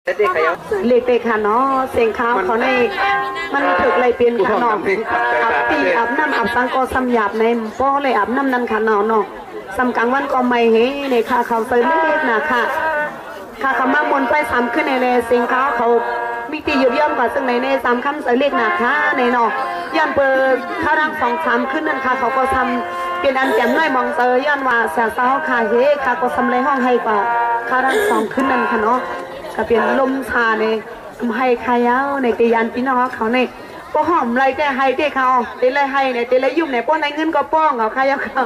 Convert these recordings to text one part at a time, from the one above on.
เล็กเตะขาเนาะเสียงขาวเขาในมันถึกเลยเปลี่ยนขาเนาะอาบตีอาบน้ำอาบสังก็ซ้ำหยาบในป้อเลยอาบน้ำนันขาเนาะเนาะซ้ำกลางวันก็ไม่เฮ้ในขาเขาเติมเล็กๆนะค่ะขาเขามาบนไปซ้ำขึ้นในเสียงขาวเขามีตีหยุดย่อมกว่าซึ่งในซ้ำคำเสเล็กนะค่ะในเนาะย้อนเปิดข้ารัง2-3ขึ้นนั่นค่ะเขาก็ซ้ำเป็นอันแจ่มน้อยมองเตยย้อนว่าเสียเศร้าค่ะเฮ้ค่ะก็ซ้ำเลยห้องให้กว่าข้ารัง2ขึ้นนั่นค่ะเนาะก็เป็นลมชาในให้ขายาวในตียันพี่น้องเขาในป้อหอมไรแต่ให้ที่เขาตีไรให้ในตีไรยุ่มในป้อนไรเงินก็ป้องเขาขายาวเขา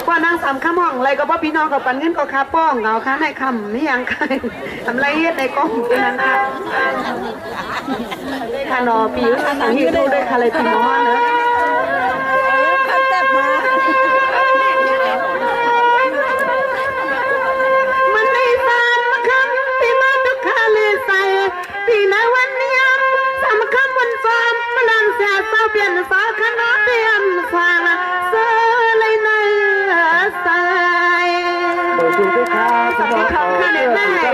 ป้อนางสามข้ามห้องไรก็ป้อพี่น้องกับปันเงินก็คาป้องเขาค้าในคำนี่ยังใครทำไรเฮ็ดในกล้องเป็นนั้นค่ะค่ะนอปีภาษาฮิโร่ด้วยค่ะเลยพี่น้องเนอะปีนาวันนี้สามคำวันซ้อมมาลังเสียเศร้าเปลี่ยนสาขนาดเปลี่ยนสางเสือเลยในสายโดยดูด้วยค่ะสำหรับเขาค่ะในแม่ย้อ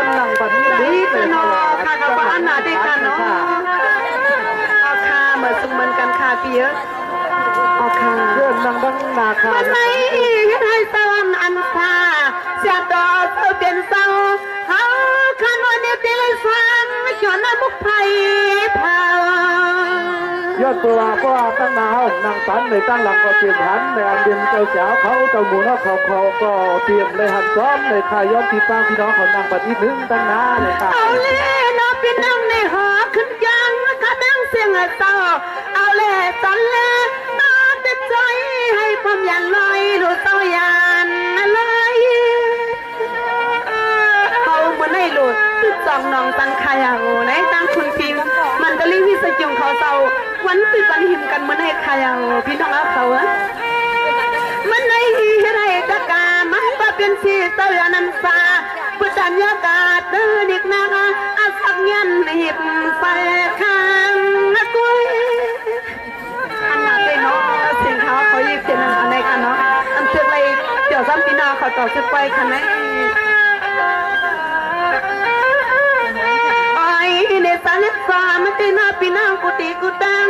นหลังแบบนี้ดีเลยเนาะค่ะกับบ้านนาดีกันเนาะเอาค่ะเหมือนสมเหมือนกันค่ะพี่เยอะเอาค่ะเรื่องนางบ้านนาค่ะวันไหนให้ตอนอันฟ้าเสียดอกเสือเปลี่ยนเศร้าขันวันนี้ตีเลยซ้ำย้อนน้ำมุกไผ่เผายอดตัวก็ตั้งหนาวนั่งสันในตั้งหลังก็เตรียมหันในอันเดียนเจ้าสาวเขาเจ้าหมูนเขาก็เตรียมเลยหันซ้อมในขายย้อนที่ป้าพี่น้องเขานั่งบัดนี้ถึงตั้งนาเลยค่ะเอาเล่น้องพี่นั่งในหอขึ้นยังข้านั่งเสียงเศร้าเอาเล่ตอนเล่น้องเต็มใจให้ผมยันลอยดูเศร้ายันเลยมันให้หลุดตึกจองนองตังขายาวในตังคุณพิมมันจะรีวิสจุงเขาเศร้าวันติดวันหิมกันมันให้ขายาวพี่น้องเอาเขาอะมันให้อะไรตะการมันก็เป็นสีเตือนันฟ้าพุทธัญญากาศเดินอีกนาอาสักยันหิบไฟข้างกุ้ยอันหนักเลยเนาะเสียงเขายิบเสียงอะไรกันเนาะอันเชื่อเลยเดี๋ยวซ้ำพี่น้องเขาต่อสักไปคันไหนในสารสามตินาปีนางกุติกุตัง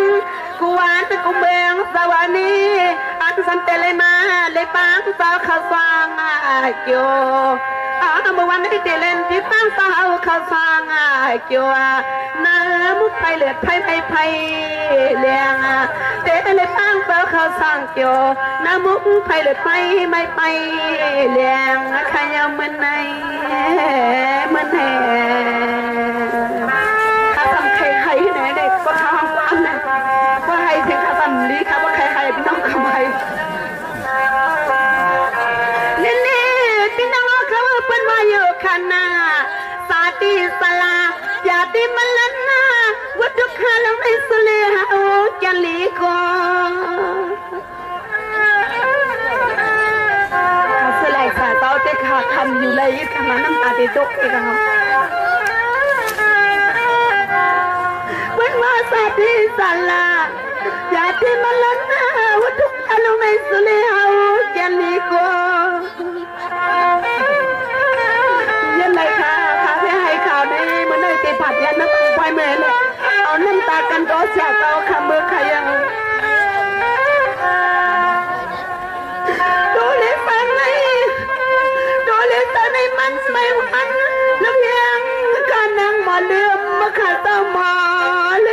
กุวานกุเบงสวานีอันสันเตเลมาเลปังสาวข้าวสางเกี่ยวเมื่อวันนี้เตเลนที่ตั้งสาวข้าวสางเกี่ยวน้ำมุกไผ่เลือดไผ่เลี้ยงเตเลปังสาวข้าวสางเกี่ยวน้ำมุกไผ่เลือดไผ่ไม่ไปเลี้ยงขยำมันไหนมันแห่ไหนเด็กก็ทำอันนั้นว่าให้ถึงข้าตันนี้ค่ะว่าใครพี่น้องทำไมนี่พี่น้องเขาเป็นมาอยู่ขันนาสาติสลาญาติมันลันนาวัดดุขาลงในสุเลหาจันลีโกเขาสลายสายเต้าเด็กขาทำอยู่เลยขนาดน้ำตาเด็กเองเขามาสาธิสาลาญาติมาลันนาวัดทุกอันลงในสุเลหาจันลีโกยันไรค่ะที่ให้ข่าวในมันได้ตีผัดยันน้ำไปเมย์เลยเอาน้ำตากันก็เสียเตาคำเบอร์ขยังดูเลยฟังเลยดูเลยตาในมันไม่หวันแล้วยังการนั่งหมอเลื่อมมาขาดตาหมอแ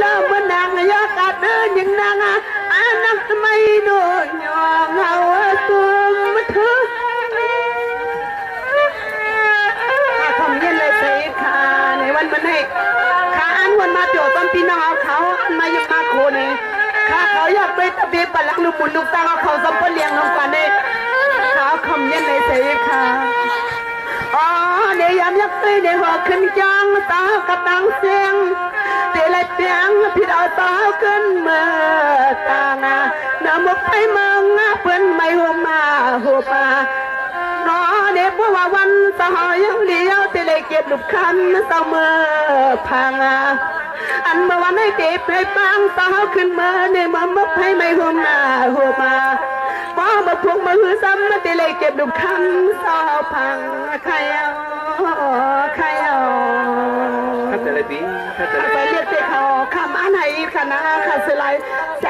ล้วมันนางยากาเดินยังนางอานักไม่โดนยองเอาตัวมาเถอะคำเย็นเลยสิค่ะในวันมันให้ข้าอันวันมาเดี๋ยวต้นพี่น้องเขาอันมาอยู่มาโคนี่ข้าเขาอยากไปตะเบียบปลักลูกบุญลูกตาเขาสัมปเลียงน้องกันเนี่ยเขาคำเย็นเลยสิค่ะอ๋อเนี่ยยามยักษ์ตีเนี่ยหัวขึ้นจังตากระตังเสียงเตลัดเปียงพี่ดาวตาขึ้นเมื่อตาน้ำมุกไผ่มังเปิ้นไม่หัวมาหัวปา มื่อวันสหายยังเดียวแต่เลยเก็บลูกคันเสมอพังอันเมื่อวันให้เก็บให้ปังสาวขึ้นมาในมามุกให้ไม่หัวหน้าหัวมาป้ามาพวงมาหือซ้ำแต่เลยเก็บลูกคันสาวพังใครเอาถ้าจะอะไรดีถ้าจะอะไรไปเรียกเด็กเขาคำอันไหนคณะคาสไลแส